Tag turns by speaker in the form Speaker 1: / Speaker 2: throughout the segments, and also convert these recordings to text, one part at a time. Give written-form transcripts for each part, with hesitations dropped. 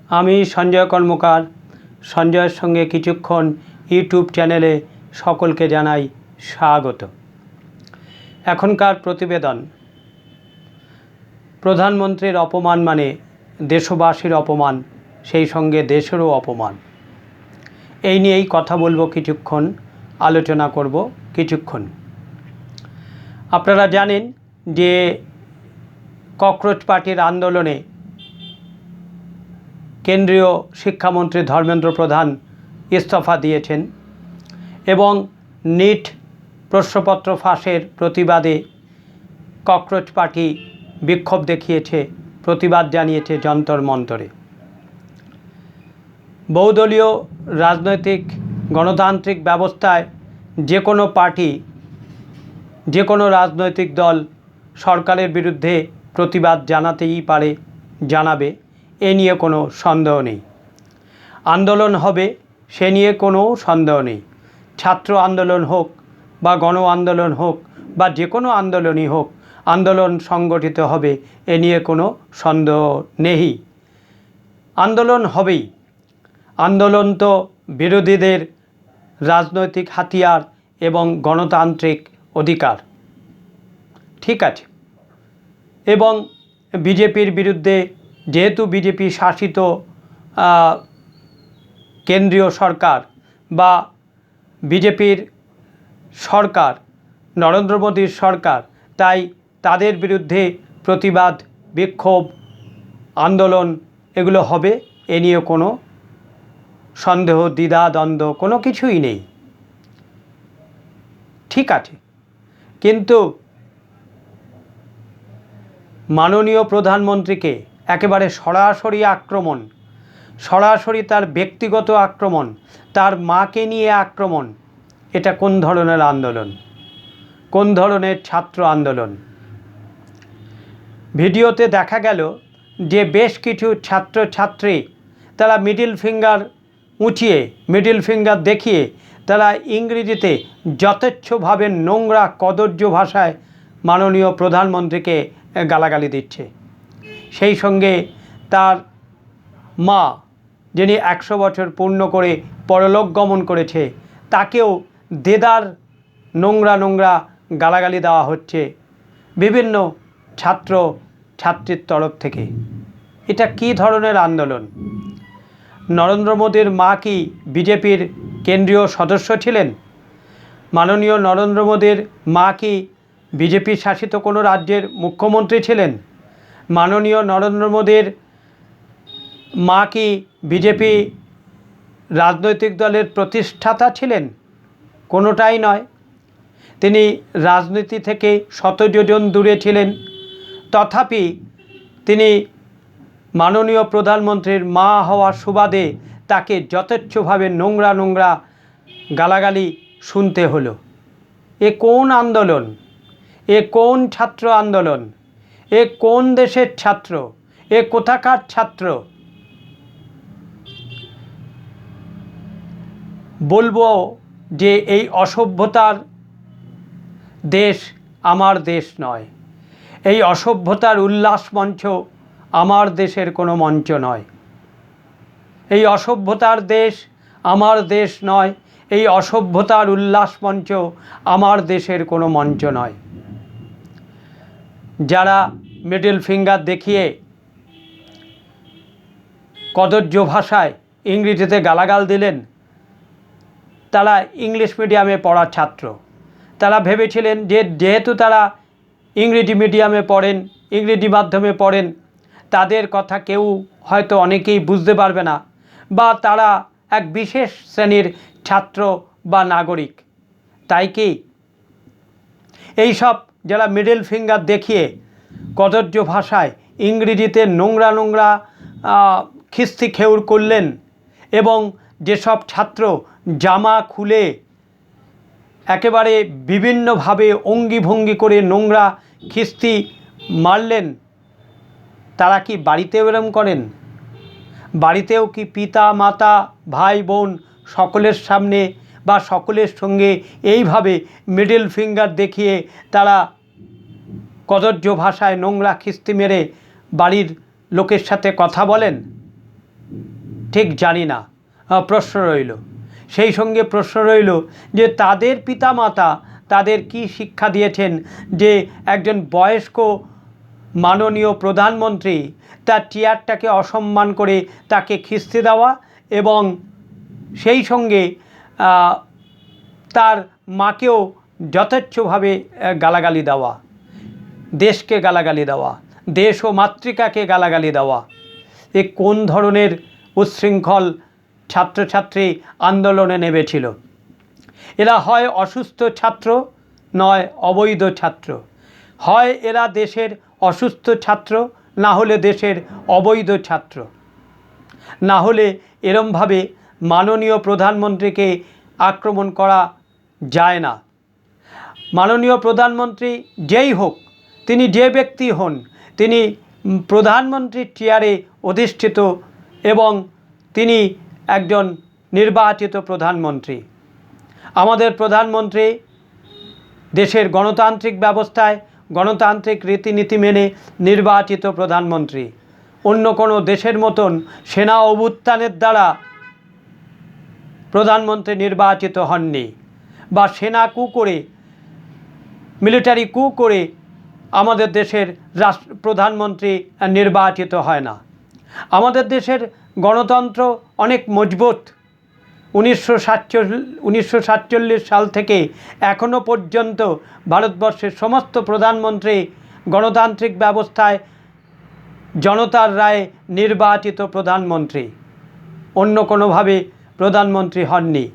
Speaker 1: আমি সঞ্জয় কর্মকার সঞ্জয়ের সঙ্গে কিছুক্ষণ ইউটিউব চ্যানেলে সকলকে জানাই স্বাগত। এখনকার প্রতিবেদন, প্রধানমন্ত্রীর অপমান মানে দেশবাসীর অপমান, সেই সঙ্গে দেশেরও অপমান। এই নিয়েই কথা বলবো, কিছুক্ষণ আলোচনা করব কিছুক্ষণ। আপনারা জানেন যে ককরোচ পার্টির আন্দোলনে কেন্দ্রীয় শিক্ষামন্ত্রী ধর্মেন্দ্র প্রধান ইস্তফা দিয়েছেন এবং নিট প্রশ্নপত্র ফাঁসের প্রতিবাদে ককরোচ পার্টি বিক্ষোভ দেখিয়েছে, প্রতিবাদ জানিয়েছে যন্তর মন্তরে। বহুদলীয় রাজনৈতিক গণতান্ত্রিক ব্যবস্থায় যে কোনো পার্টি, যে কোনো রাজনৈতিক দল সরকারের বিরুদ্ধে প্রতিবাদ জানাতেই পারে, জানাবে, এ নিয়ে কোনো সন্দেহ নেই। আন্দোলন হবে, সে নিয়ে কোনো সন্দেহ নেই। ছাত্র আন্দোলন হোক বা গণ আন্দোলন হোক বা যে কোনো আন্দোলনই হোক, আন্দোলন সংগঠিত হবে, এ নিয়ে কোনো সন্দেহ নেই। আন্দোলন হবেই। আন্দোলন তো বিরোধীদের রাজনৈতিক হাতিয়ার এবং গণতান্ত্রিক অধিকার, ঠিক আছে। এবং বিজেপির বিরুদ্ধে, যেহেতু বিজেপি শাসিত কেন্দ্রীয় সরকার বা বিজেপির সরকার, নরেন্দ্র মোদীর সরকার, তাই তাদের বিরুদ্ধে প্রতিবাদ, বিক্ষোভ, আন্দোলন এগুলো হবে, এ নিয়ে কোনো সন্দেহ, দ্বিধা, দ্বন্দ্ব কোনো কিছুই নেই, ঠিক আছে। কিন্তু মাননীয় প্রধানমন্ত্রীকে একেবারে সরাসরি আক্রমণ, সরাসরি তার ব্যক্তিগত আক্রমণ, তার মাকে নিয়ে আক্রমণ, এটা কোন ধরনের আন্দোলন, কোন ধরনের ছাত্র আন্দোলন? ভিডিওতে দেখা গেল যে বেশ কিছু ছাত্রছাত্রী তারা মিডিল ফিঙ্গার উঁচিয়ে, মিডিল ফিঙ্গার দেখিয়ে তারা ইংরেজিতে যথেচ্ছভাবে নোংরা কদর্য ভাষায় মাননীয় প্রধানমন্ত্রীকে গালাগালি দিচ্ছে। সেই সঙ্গে তার মা, যিনি 100 বছর পূর্ণ করে পরলোক গমন করেছে, তাকেও দেদার নোংরা নোংরা গালাগালি দেওয়া হচ্ছে বিভিন্ন ছাত্র ছাত্রীর তরফ থেকে। এটা কী ধরনের আন্দোলন? নরেন্দ্র মোদীর মা কি বিজেপির কেন্দ্রীয় সদস্য ছিলেন? মাননীয় নরেন্দ্র মোদীর মা কি বিজেপি শাসিত কোনো রাজ্যের মুখ্যমন্ত্রী ছিলেন? মাননীয় নরেন্দ্র মোদীর মা কি বিজেপি রাজনৈতিক দলের প্রতিষ্ঠাতা ছিলেন? কোনোটাই নয়। তিনি রাজনীতি থেকে শত যোজন দূরে ছিলেন, তথাপি তিনি মাননীয় প্রধানমন্ত্রীর মা হওয়ার সুবাদে তাকে যথেচ্ছভাবে নোংরা নোংরা গালাগালি শুনতে হলো। এ কোন আন্দোলন? এ কোন ছাত্র আন্দোলন? এ কোন দেশের ছাত্র? এ কোথাকার ছাত্র? বলবো যে এই অসভ্যতার দেশ আমার দেশ নয়। এই অসভ্যতার উল্লাস মঞ্চ আমার দেশের কোনো মঞ্চ নয়। এই অসভ্যতার দেশ আমার দেশ নয়। এই অসভ্যতার উল্লাস মঞ্চ আমার দেশের কোনো মঞ্চ নয়। যারা মিডল ফিঙ্গার দেখিয়ে কদর্য ভাষায় ইংরেজিতে গালাগাল দিলেন, তারা ইংলিশ মিডিয়ামে পড়া ছাত্র। তারা ভেবেছিলেন যে যেহেতু তারা ইংরেজি মিডিয়ামে পড়েন, ইংরেজি মাধ্যমে পড়েন, তাদের কথা কেউ হয়তো অনেকেই বুঝতে পারবে না, বা তারা এক বিশেষ শ্রেণীর ছাত্র বা নাগরিক। তাই কি এই সব যারা মিডল ফিঙ্গার দেখিয়ে কদর্য ভাষায় ইংরেজিতে নোংরা নোংরা খিস্তি খেউর করলেন, এবং যেসব ছাত্র জামা খুলে একেবারে বিভিন্নভাবে অঙ্গি ভঙ্গি করে নোংরা খিস্তি মারলেন, তারা কি বাড়িতেও এরম করেন? বাড়িতেও কি পিতা মাতা ভাই বোন সকলের সামনে বা সকলের সঙ্গে এইভাবে মিডল ফিঙ্গার দেখিয়ে তারা কদর্য ভাষায় নোংরা খিস্তি মেরে বাড়ির লোকের সাথে কথা বলেন? ঠিক জানি না, প্রশ্ন রইল। সেই সঙ্গে প্রশ্ন রইল যে তাদের পিতামাতা তাদের কি শিক্ষা দিয়েছেন যে একজন বয়স্ক মাননীয় প্রধানমন্ত্রী তার চেয়ারটাকে অসম্মান করে তাকে খিস্তি দেওয়া এবং সেই সঙ্গে তার মাকেও যথেচ্ছভাবে গালাগালি দেওয়া, দেশকে গালাগালি দেওয়া, দেশ ও মাতৃকাকে গালাগালি দেওয়া। এ কোন ধরনের উচ্ছৃঙ্খল ছাত্রছাত্রী আন্দোলনে নেমেছিল? এরা হয় অসুস্থ ছাত্র, নয় অবৈধ ছাত্র। হয় এরা দেশের অসুস্থ ছাত্র, না হলে দেশের অবৈধ ছাত্র। না হলে এরমভাবে মাননীয় প্রধানমন্ত্রীকে আক্রমণ করা যায় না। মাননীয় প্রধানমন্ত্রী যেই হোক, তিনি যে ব্যক্তি হন, তিনি প্রধানমন্ত্রীর চেয়ারে অধিষ্ঠিত এবং তিনি একজন নির্বাচিত প্রধানমন্ত্রী। আমাদের প্রধানমন্ত্রী দেশের গণতান্ত্রিক ব্যবস্থায় গণতান্ত্রিক রীতিনীতি মেনে নির্বাচিত প্রধানমন্ত্রী। অন্য কোনো দেশের মতন সেনা অভ্যুত্থানের দ্বারা প্রধানমন্ত্রী নির্বাচিত হননি, বা সেনা কু করে, মিলিটারি কু করে আমাদের দেশের প্রধানমন্ত্রী নির্বাচিত হয় না। আমাদের দেশের গণতন্ত্র অনেক মজবুত। 1947 সাল থেকে এখনও পর্যন্ত ভারতবর্ষের সমস্ত প্রধানমন্ত্রী গণতান্ত্রিক ব্যবস্থায় জনতার রায়ে নির্বাচিত প্রধানমন্ত্রী, অন্য কোনোভাবে প্রধানমন্ত্রী হননি।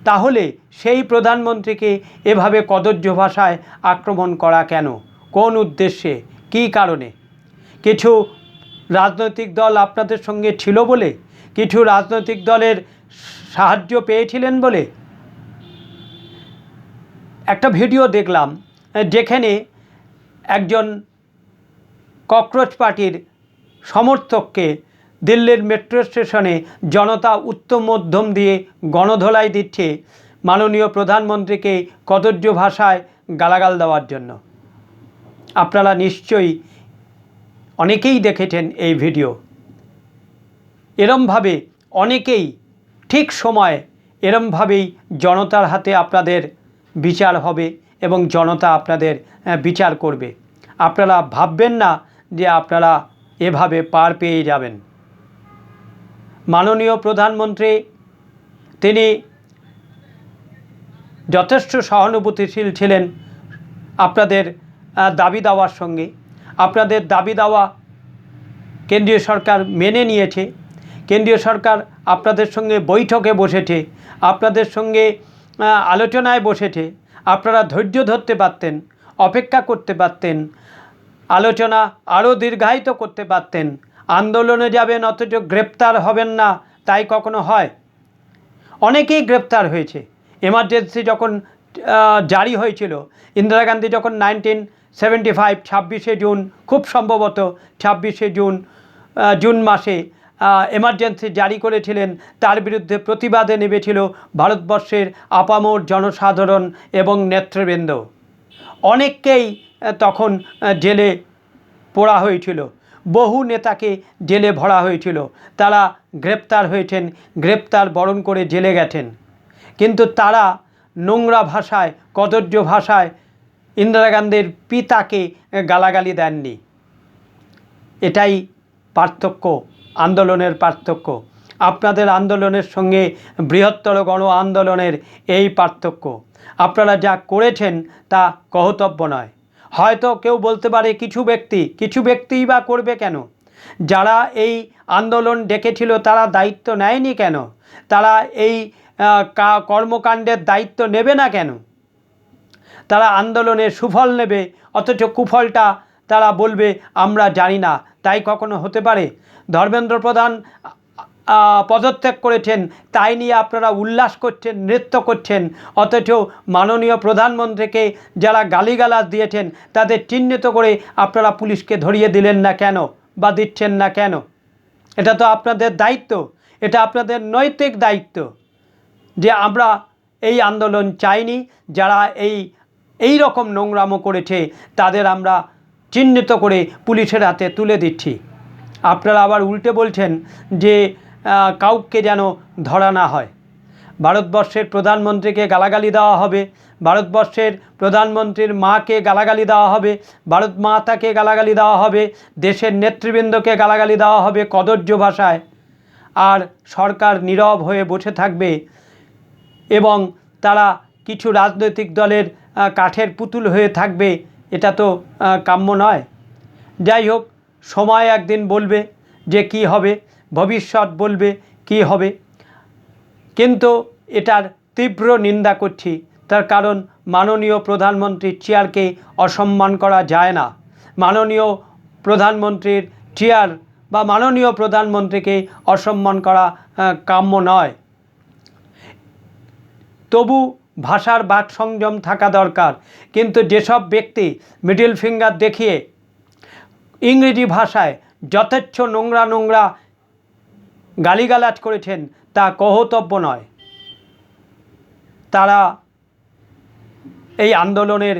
Speaker 1: তাহলে সেই প্রধানমন্ত্রীকে এভাবে কদর্য ভাষায় আক্রমণ করা কেন? কোন উদ্দেশ্যে? কী কারণে? কিছু রাজনৈতিক দল আপনাদের সঙ্গে ছিল বলে? কিছু রাজনৈতিক দলের সাহায্য পেয়েছিলেন বলে? একটা ভিডিও দেখলাম যেখানে একজন ককরোচ পার্টির সমর্থককে দিল্লির মেট্রো স্টেশনে জনতা উত্তম মধ্যম দিয়ে গণধোলাই দিচ্ছে মাননীয় প্রধানমন্ত্রীকে কদর্য ভাষায় গালাগাল দেওয়ার জন্য। আপনারা নিশ্চয়ই অনেকেই দেখেছেন এই ভিডিও। এরমভাবে অনেকেই ঠিক সময়ে এরমভাবেই জনতার হাতে আপনাদের বিচার হবে এবং জনতা আপনাদের বিচার করবে। আপনারা ভাববেন না যে আপনারা এভাবে পার পেয়ে যাবেন। মাননীয় প্রধানমন্ত্রী তিনি যথেষ্ট সহানুভূতিশীল ছিলেন আপনাদের দাবি দাওয়ার সঙ্গে। আপনাদের দাবি দাওয়া কেন্দ্রীয় সরকার মেনে নিয়েছে। কেন্দ্রীয় সরকার আপনাদের সঙ্গে বৈঠকে বসেছে, আপনাদের সঙ্গে আলোচনায় বসেছে। আপনারা ধৈর্য ধরতে পারতেন, অপেক্ষা করতে পারতেন, আলোচনা আরও দীর্ঘায়িত করতে পারতেন। আন্দোলনে যাবেন অথচ গ্রেপ্তার হবেন না, তাই কখনো হয়? অনেকেই গ্রেপ্তার হয়েছে। এমার্জেন্সি যখন জারি হয়েছিল, ইন্দিরা গান্ধী যখন 1975 26শে জুন, খুব সম্ভবত 26শে জুন মাসে এমার্জেন্সি জারি করেছিলেন, তার বিরুদ্ধে প্রতিবাদে নেমেছিল ভারতবর্ষের আপামর জনসাধারণ এবং নেতৃবৃন্দ। অনেককেই তখন জেলে পোড়া হয়েছিল, বহু নেতাকে জেলে ভরা হয়েছিল। তারা গ্রেপ্তার হয়েছেন, গ্রেপ্তার বরণ করে জেলে গেছেন। কিন্তু তারা নোংরা ভাষায়, কদর্য ভাষায় ইন্দিরা গান্ধীর পিতাকে গালাগালি দেননি। এটাই পার্থক্য, আন্দোলনের পার্থক্য। আপনাদের আন্দোলনের সঙ্গে বৃহত্তর গণ আন্দোলনের এই পার্থক্য। আপনারা যা করেছেন তা কহতব্য নয়। হয়তো কেউ বলতে পারে কিছু ব্যক্তিই বা করবে কেন? যারা এই আন্দোলন ডেকেছিল তারা দায়িত্ব নেয়নি কেন? তারা এই কর্মকাণ্ডের দায়িত্ব নেবে না কেন? তারা আন্দোলনের সুফল নেবে অথচ কুফলটা তারা বলবে আমরা জানি না, তাই কখনো হতে পারে? ধর্মেন্দ্র প্রধান পদত্যাগ করেছেন, তাই নিয়ে আপনারা উল্লাস করছেন, নৃত্য করছেন, অথচ মাননীয় প্রধানমন্ত্রীকে যারা গালিগালাজ দিয়েছেন তাদের চিহ্নিত করে আপনারা পুলিশকে ধরিয়ে দিলেন না কেন, বা দিচ্ছেন না কেন? এটা তো আপনাদের দায়িত্ব, এটা আপনাদের নৈতিক দায়িত্ব যে আমরা এই আন্দোলন চাইনি। যারা এই রকম নোংরামো করেছে তাদের আমরা চিহ্নিত করে পুলিশের হাতে তুলে দিচ্ছি। আপনারা আবার উল্টে বলছেন যে কাউকে যেন ধরা না হয়। ভারতবর্ষের প্রধানমন্ত্রীকে গালাগালি দেওয়া হবে, ভারতবর্ষের প্রধানমন্ত্রীর মাকে গালাগালি দেওয়া হবে, ভারত মাতাকে গালাগালি দেওয়া হবে, দেশের নেতৃবৃন্দকে গালাগালি দেওয়া হবে কদর্য ভাষায়, আর সরকার নীরব হয়ে বসে থাকবে এবং তারা কিছু রাজনৈতিক দলের কাঠের পুতুল হয়ে থাকবে। এটা তো কাম্য নয়। যাই হোক, সময় একদিন বলবে যে কি হবে, ভবিষ্যৎ বলবে কি হবে, কিন্তু এটার তীব্র নিন্দা করছি। তার কারণ মাননীয় প্রধানমন্ত্রীর চেয়ারকে অসম্মান করা যায় না। মাননীয় প্রধানমন্ত্রীর চেয়ার বা মাননীয় প্রধানমন্ত্রীকে অসম্মান করা কাম্য নয়। তবু ভাষার বাক সংযম থাকা দরকার। কিন্তু যেসব ব্যক্তি মিডল ফিঙ্গার দেখিয়ে ইংরেজি ভাষায় যথেচ্ছ নোংরা নোংরা গালিগালাজ করেছেন তা কহতব্য নয়। তারা এই আন্দোলনের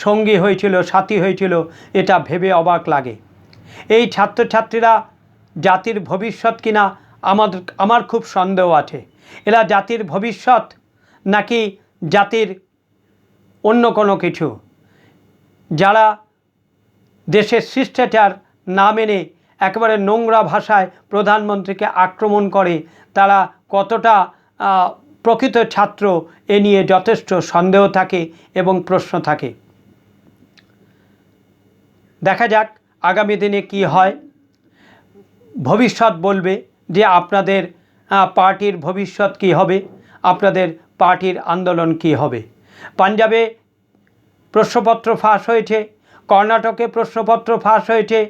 Speaker 1: সঙ্গী হয়েছিল, সাথী হয়েছিল, এটা ভেবে অবাক লাগে। এই ছাত্রছাত্রীরা জাতির ভবিষ্যৎ কিনা আমার খুব সন্দেহ আছে। এরা জাতির ভবিষ্যৎ নাকি জাতির অন্য কোনো কিছু? যারা দেশের শিষ্টাচার না মেনে একেবারে নোংরা ভাষায় প্রধানমন্ত্রীকে আক্রমণ করে, তারা কতটা প্রকৃত ছাত্র এ নিয়ে যথেষ্ট সন্দেহ থাকে এবং প্রশ্ন থাকে। দেখা যাক আগামী দিনে কি হয়। ভবিষ্যৎ বলবে যে আপনাদের পার্টির ভবিষ্যৎ কি হবে, আপনাদের পার্টির আন্দোলন কি হবে। পাঞ্জাবে প্রশ্নপত্র ফাঁস হয়েছে, কর্ণাটকে প্রশ্নপত্র ফাঁস হয়েছে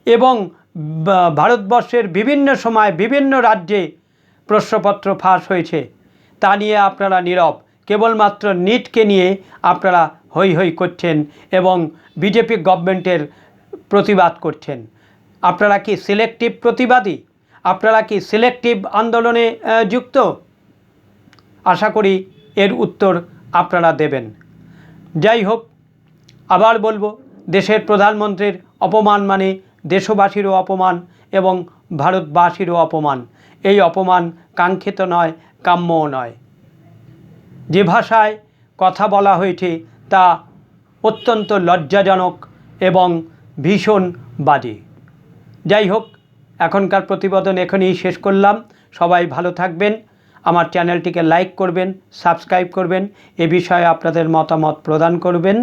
Speaker 1: এবং ভারতবর্ষের বিভিন্ন সময় বিভিন্ন রাজ্যে প্রশ্নপত্র ফাঁস হয়েছে। তা নিয়ে আপনারা নীরব। কেবলমাত্র নিটকে নিয়ে আপনারা হৈ হৈ করছেন এবং বিজেপি গভর্নমেন্টের প্রতিবাদ করছেন। আপনারা কি সিলেক্টিভ প্রতিবাদী? আপনারা কি সিলেক্টিভ আন্দোলনে যুক্ত? আশা করি এর উত্তর আপনারা দেবেন। যাই হোক, আবার বলবো, দেশের প্রধানমন্ত্রীর অপমান মানে দেশবাসীরও অপমান এবং ভারতবাসীরও অপমান। এই অপমান কাঙ্ক্ষিত নয়, কাম্যও নয়। যে ভাষায় কথা বলা হয়েছে তা অত্যন্ত লজ্জাজনক এবং ভীষণ বাজে। যাই হোক, এখনকার প্রতিবেদন এখানেই শেষ করলাম। সবাই ভালো থাকবেন, আমার চ্যানেলটিকে লাইক করবেন, সাবস্ক্রাইব করবেন, এ বিষয়ে আপনাদের মতামত প্রদান করবেন।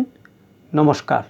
Speaker 1: নমস্কার।